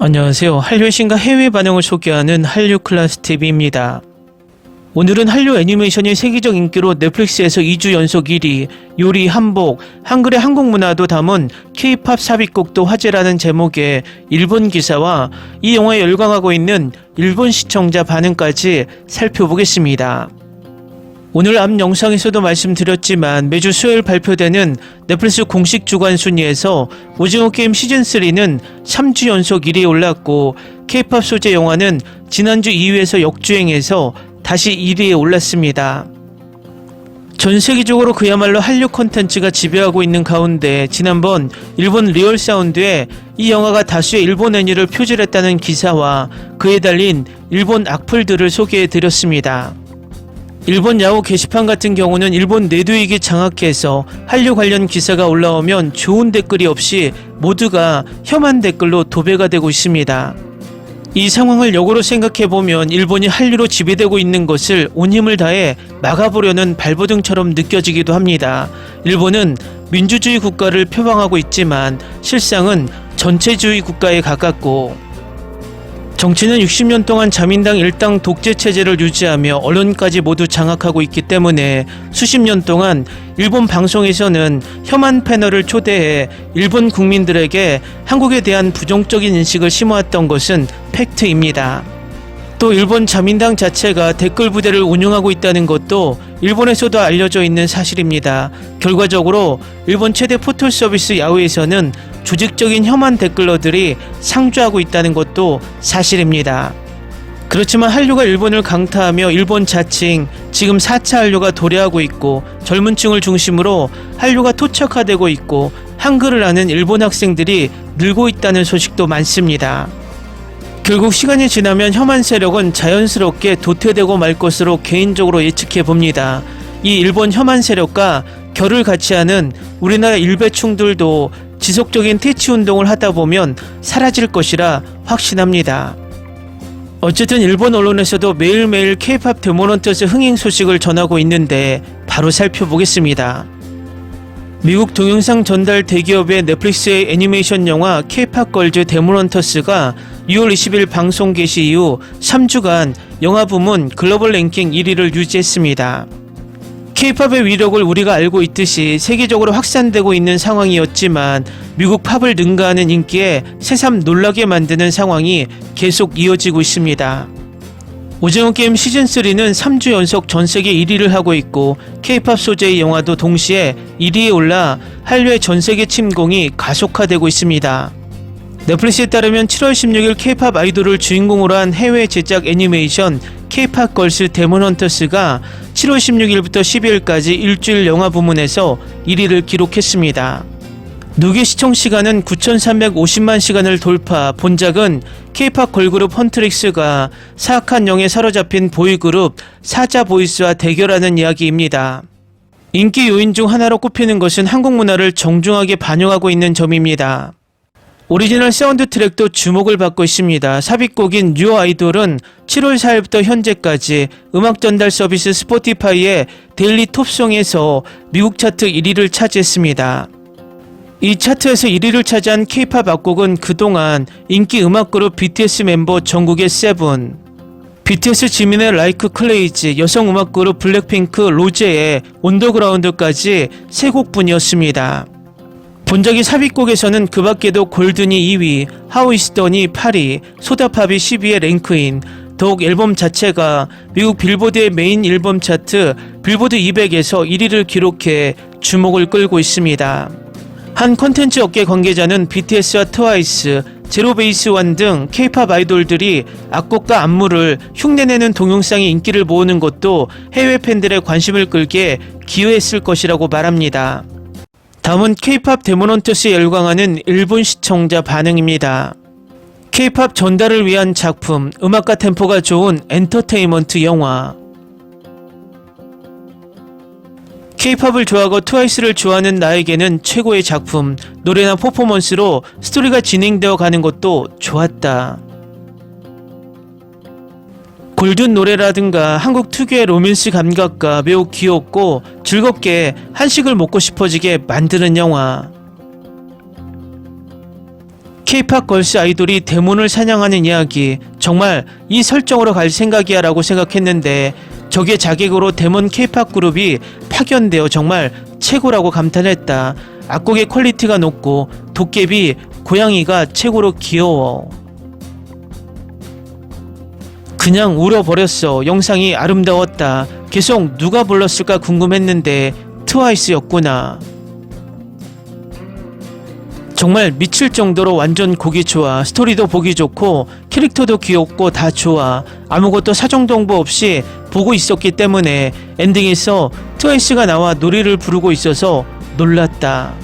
안녕하세요. 한류의 신과 해외 반응을 소개하는 한류클래스TV입니다. 오늘은 한류 애니메이션이 세계적 인기로 넷플릭스에서 2주 연속 1위, 요리, 한복, 한글의 한국 문화도 담은 K-팝 삽입곡도 화제라는 제목의 일본 기사와 이 영화에 열광하고 있는 일본 시청자 반응까지 살펴보겠습니다. 오늘 앞 영상에서도 말씀드렸지만 매주 수요일 발표되는 넷플릭스 공식 주간 순위에서 오징어 게임 시즌3는 3주 연속 1위에 올랐고 K-팝 소재 영화는 지난주 2위에서 역주행해서 다시 1위에 올랐습니다. 전 세계적으로 그야말로 한류 콘텐츠가 지배하고 있는 가운데 지난번 일본 리얼 사운드에 이 영화가 다수의 일본 애니를 표절했다는 기사와 그에 달린 일본 악플들을 소개해드렸습니다. 일본 야후 게시판 같은 경우는 일본 내도익이 장악해서 한류 관련 기사가 올라오면 좋은 댓글이 없이 모두가 혐한 댓글로 도배가 되고 있습니다. 이 상황을 역으로 생각해보면 일본이 한류로 지배되고 있는 것을 온 힘을 다해 막아보려는 발버둥처럼 느껴지기도 합니다. 일본은 민주주의 국가를 표방하고 있지만 실상은 전체주의 국가에 가깝고 정치는 60년 동안 자민당 일당 독재 체제를 유지하며 언론까지 모두 장악하고 있기 때문에 수십 년 동안 일본 방송에서는 혐한 패널을 초대해 일본 국민들에게 한국에 대한 부정적인 인식을 심어왔던 것은 팩트입니다. 또 일본 자민당 자체가 댓글 부대를 운영하고 있다는 것도 일본에서도 알려져 있는 사실입니다. 결과적으로 일본 최대 포털 서비스 야후에서는 조직적인 혐한 댓글러들이 상주하고 있다는 것도 사실입니다. 그렇지만 한류가 일본을 강타하며 일본 자칭 지금 4차 한류가 도래하고 있고 젊은 층을 중심으로 한류가 토착화되고 있고 한글을 아는 일본 학생들이 늘고 있다는 소식도 많습니다. 결국 시간이 지나면 혐한 세력은 자연스럽게 도태되고 말 것으로 개인적으로 예측해 봅니다. 이 일본 혐한 세력과 결을 같이 하는 우리나라 일베충들도 지속적인 퇴치 운동을 하다 보면 사라질 것이라 확신합니다. 어쨌든 일본 언론에서도 매일매일 K-팝 데모넌터스 흥행 소식을 전하고 있는데 바로 살펴보겠습니다. 미국 동영상 전달 대기업의 넷플릭스의 애니메이션 영화 K-팝 걸즈 데모넌터스가 6월 20일 방송 개시 이후 3주간 영화 부문 글로벌 랭킹 1위를 유지했습니다. K-팝의 위력을 우리가 알고 있듯이 세계적으로 확산되고 있는 상황이었지만 미국 팝을 능가하는 인기에 새삼 놀라게 만드는 상황이 계속 이어지고 있습니다. 오징어 게임 시즌3는 3주 연속 전세계 1위를 하고 있고 K-팝 소재의 영화도 동시에 1위에 올라 한류의 전세계 침공이 가속화되고 있습니다. 넷플릭스에 따르면 7월 16일 K-팝 아이돌을 주인공으로 한 해외 제작 애니메이션 K-팝 걸스 데몬헌터스가 7월 16일부터 12일까지 일주일 영화 부문에서 1위를 기록했습니다. 누계 시청 시간은 9,350만 시간을 돌파. 본작은 K-팝 걸그룹 헌트릭스가 사악한 영에 사로잡힌 보이그룹 사자보이스와 대결하는 이야기입니다. 인기 요인 중 하나로 꼽히는 것은 한국 문화를 정중하게 반영하고 있는 점입니다. 오리지널 사운드 트랙도 주목을 받고 있습니다. 삽입곡인 뉴 아이돌은 7월 4일부터 현재까지 음악 전달 서비스 스포티파이의 데일리 톱송에서 미국 차트 1위를 차지했습니다. 이 차트에서 1위를 차지한 K-팝 악곡은 그동안 인기 음악 그룹 BTS 멤버 정국의 세븐, BTS 지민의 라이크 클레이즈, 여성 음악 그룹 블랙핑크 로제의 온더그라운드까지 3곡뿐이었습니다. 본작이 삽입곡에서는 그 밖에도 골든이 2위, 하우이스턴이 8위, 소다팝이 10위에 랭크인. 더욱 앨범 자체가 미국 빌보드의 메인 앨범 차트 빌보드 200에서 1위를 기록해 주목을 끌고 있습니다. 한 콘텐츠 업계 관계자는 BTS와 트와이스, 제로베이스원 등 K-팝 아이돌들이 악곡과 안무를 흉내내는 동영상이 인기를 모으는 것도 해외 팬들의 관심을 끌게 기여했을 것이라고 말합니다. 다음은 K-팝 데모넌터스에 열광하는 일본 시청자 반응입니다. K-팝 전달을 위한 작품, 음악과 템포가 좋은 엔터테인먼트 영화. K-팝을 좋아하고 트와이스를 좋아하는 나에게는 최고의 작품, 노래나 퍼포먼스로 스토리가 진행되어 가는 것도 좋았다. 골든 노래라든가 한국 특유의 로맨스 감각과 매우 귀엽고 즐겁게 한식을 먹고 싶어지게 만드는 영화. K-팝 걸스 아이돌이 데몬을 사냥하는 이야기, 정말 이 설정으로 갈 생각이야 라고 생각했는데 저게 자객으로 데몬 K-팝 그룹이 파견되어 정말 최고라고 감탄했다. 악곡의 퀄리티가 높고 도깨비, 고양이가 최고로 귀여워. 그냥 울어버렸어. 영상이 아름다웠다. 계속 누가 불렀을까 궁금했는데 트와이스였구나. 정말 미칠 정도로 완전 곡이 좋아. 스토리도 보기 좋고 캐릭터도 귀엽고 다 좋아. 아무것도 사정동보 없이 보고 있었기 때문에 엔딩에서 트와이스가 나와 노래를 부르고 있어서 놀랐다.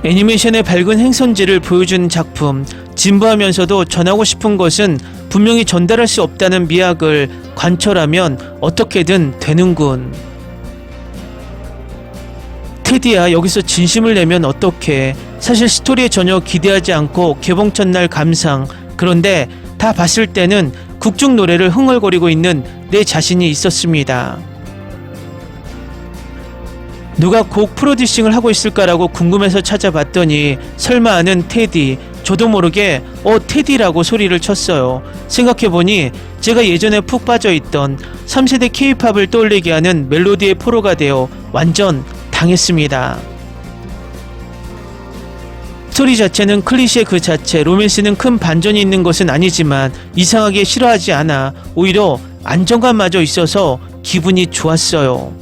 애니메이션의 밝은 행선지를 보여준 작품, 진부하면서도 전하고 싶은 것은 분명히 전달할 수 없다는 미학을 관철하면 어떻게든 되는군. 테디야, 여기서 진심을 내면 어떡해. 사실 스토리에 전혀 기대하지 않고 개봉 첫날 감상, 그런데 다 봤을 때는 국중 노래를 흥얼거리고 있는 내 자신이 있었습니다. 누가 곡 프로듀싱을 하고 있을까라고 궁금해서 찾아봤더니 설마 아는 테디, 저도 모르게 테디라고 소리를 쳤어요. 생각해보니 제가 예전에 푹 빠져있던 3세대 K-팝을 떠올리게 하는 멜로디의 포로가 되어 완전 당했습니다. 스토리 자체는 클리셰 그 자체, 로맨스는 큰 반전이 있는 것은 아니지만 이상하게 싫어하지 않아. 오히려 안정감마저 있어서 기분이 좋았어요.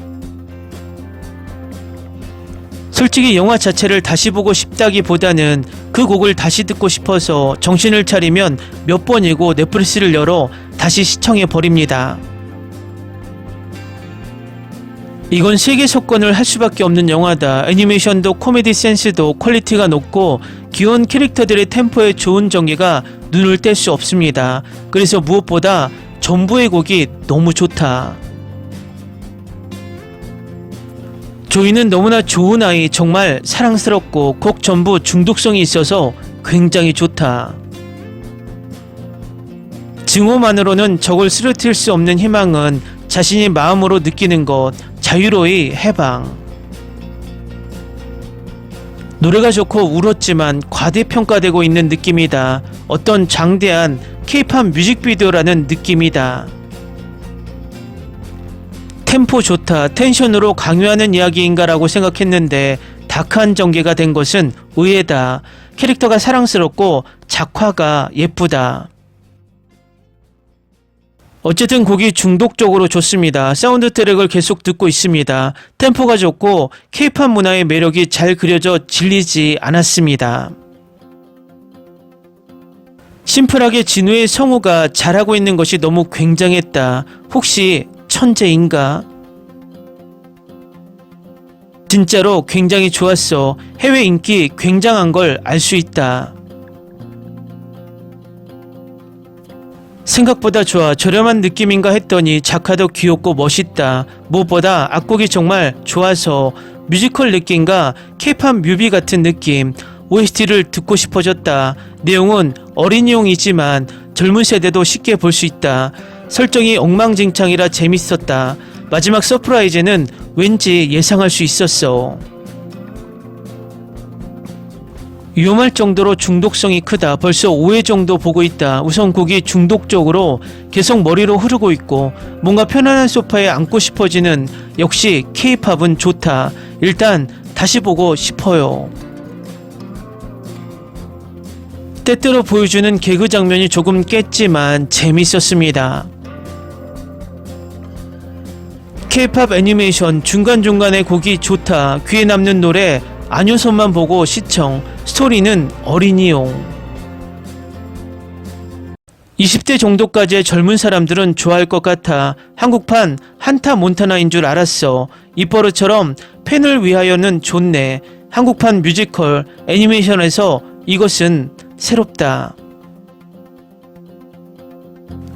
솔직히 영화 자체를 다시 보고 싶다기보다는 그 곡을 다시 듣고 싶어서 정신을 차리면 몇 번이고 넷플릭스를 열어 다시 시청해버립니다. 이건 세계 석권을 할 수밖에 없는 영화다. 애니메이션도 코미디 센스도 퀄리티가 높고 귀여운 캐릭터들의 템포에 좋은 전개가 눈을 뗄 수 없습니다. 그래서 무엇보다 전부의 곡이 너무 좋다. 조이는 너무나 좋은 아이, 정말 사랑스럽고 곡 전부 중독성이 있어서 굉장히 좋다. 증오만으로는 적을 쓰러뜨릴 수 없는 희망은 자신이 마음으로 느끼는 것, 자유로이 해방. 노래가 좋고 울었지만 과대평가되고 있는 느낌이다. 어떤 장대한 K-팝 뮤직비디오라는 느낌이다. 템포 좋다. 텐션으로 강요하는 이야기인가라고 생각했는데 다크한 전개가 된 것은 의외다. 캐릭터가 사랑스럽고 작화가 예쁘다. 어쨌든 곡이 중독적으로 좋습니다. 사운드 트랙을 계속 듣고 있습니다. 템포가 좋고 K-팝 문화의 매력이 잘 그려져 질리지 않았습니다. 심플하게 진우의 성우가 잘하고 있는 것이 너무 굉장했다. 혹시 천재인가? 진짜로 굉장히 좋았어. 해외 인기 굉장한 걸 알 수 있다. 생각보다 좋아. 저렴한 느낌인가 했더니 작화도 귀엽고 멋있다. 무엇보다 악곡이 정말 좋아서 뮤지컬 느낌과 K-팝 뮤비 같은 느낌. OST를 듣고 싶어졌다. 내용은 어린이용이지만 젊은 세대도 쉽게 볼 수 있다. 설정이 엉망진창이라 재밌었다. 마지막 서프라이즈는 왠지 예상할 수 있었어. 위험할 정도로 중독성이 크다. 벌써 5회 정도 보고 있다. 우선 곡이 중독적으로 계속 머리로 흐르고 있고 뭔가 편안한 소파에 앉고 싶어지는, 역시 K-팝은 좋다. 일단 다시 보고 싶어요. 때때로 보여주는 개그 장면이 조금 깼지만 재밌었습니다. K-팝 애니메이션 중간중간에 곡이 좋다. 귀에 남는 노래 안효선만 보고 시청. 스토리는 어린이용. 20대 정도까지의 젊은 사람들은 좋아할 것 같아. 한국판 한타 몬타나인 줄 알았어. 입버릇처럼 팬을 위하여는 좋네. 한국판 뮤지컬 애니메이션에서 이것은 새롭다.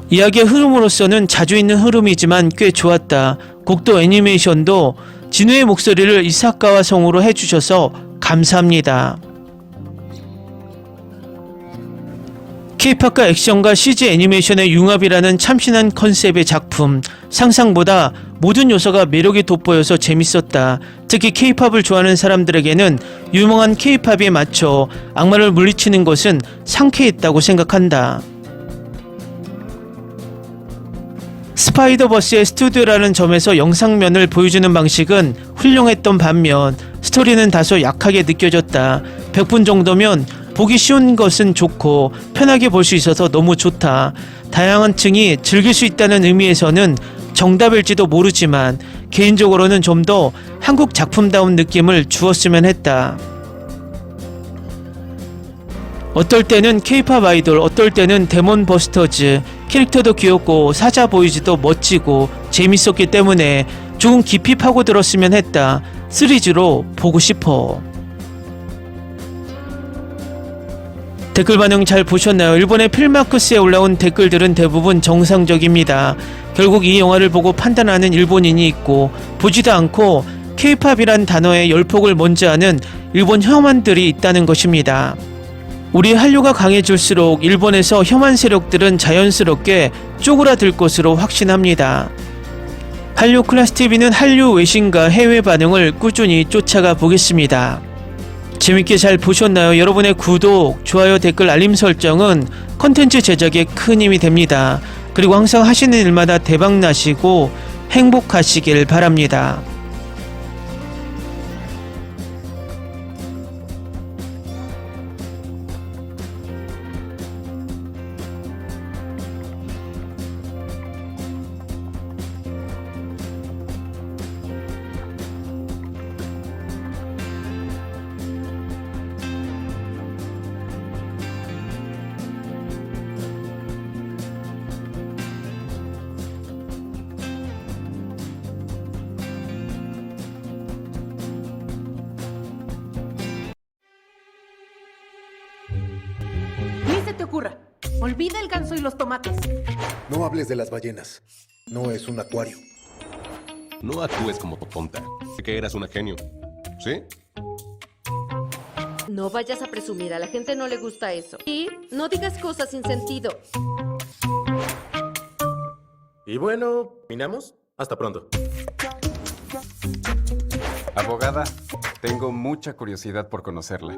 이야기의 흐름으로서는 자주 있는 흐름이지만 꽤 좋았다. 곡도 애니메이션도 진우의 목소리를 이사카와 성우로 해주셔서 감사합니다. K-팝과 액션과 CG 애니메이션의 융합이라는 참신한 컨셉의 작품. 상상보다 모든 요소가 매력이 돋보여서 재밌었다. 특히 K-팝을 좋아하는 사람들에게는 유명한 K-팝에 맞춰 악마를 물리치는 것은 상쾌했다고 생각한다. 스파이더버스의 스튜디오라는 점에서 영상면을 보여주는 방식은 훌륭했던 반면 스토리는 다소 약하게 느껴졌다. 100분 정도면 보기 쉬운 것은 좋고 편하게 볼 수 있어서 너무 좋다. 다양한 층이 즐길 수 있다는 의미에서는 정답일지도 모르지만 개인적으로는 좀 더 한국 작품다운 느낌을 주었으면 했다. 어떨 때는 K-팝 아이돌, 어떨 때는 데몬 버스터즈, 캐릭터도 귀엽고 사자 보이즈도 멋지고 재밌었기 때문에 조금 깊이 파고들었으면 했다. 시리즈로 보고 싶어. 댓글 반응 잘 보셨나요? 일본의 필마크스에 올라온 댓글들은 대부분 정상적입니다. 결국 이 영화를 보고 판단하는 일본인이 있고 보지도 않고 K-팝이란 단어의 열폭을 먼저 하는 일본 혐한들이 있다는 것입니다. 우리 한류가 강해질수록 일본에서 혐한 세력들은 자연스럽게 쪼그라들 것으로 확신합니다. 한류 클래스TV는 한류 외신과 해외 반응을 꾸준히 쫓아가 보겠습니다. 재밌게 잘 보셨나요? 여러분의 구독, 좋아요, 댓글, 알림 설정은 컨텐츠 제작에 큰 힘이 됩니다. 그리고 항상 하시는 일마다 대박 나시고 행복하시길 바랍니다. Ni se te ocurra. Olvida el ganso y los tomates. No hables de las ballenas. No es un acuario. No actúes como tonta. Que eras una genio. ¿Sí? No vayas a presumir, a la gente no le gusta eso. Y no digas cosas sin sentido. Y bueno, ¿terminamos? Hasta pronto. Abogada, tengo mucha curiosidad por conocerla.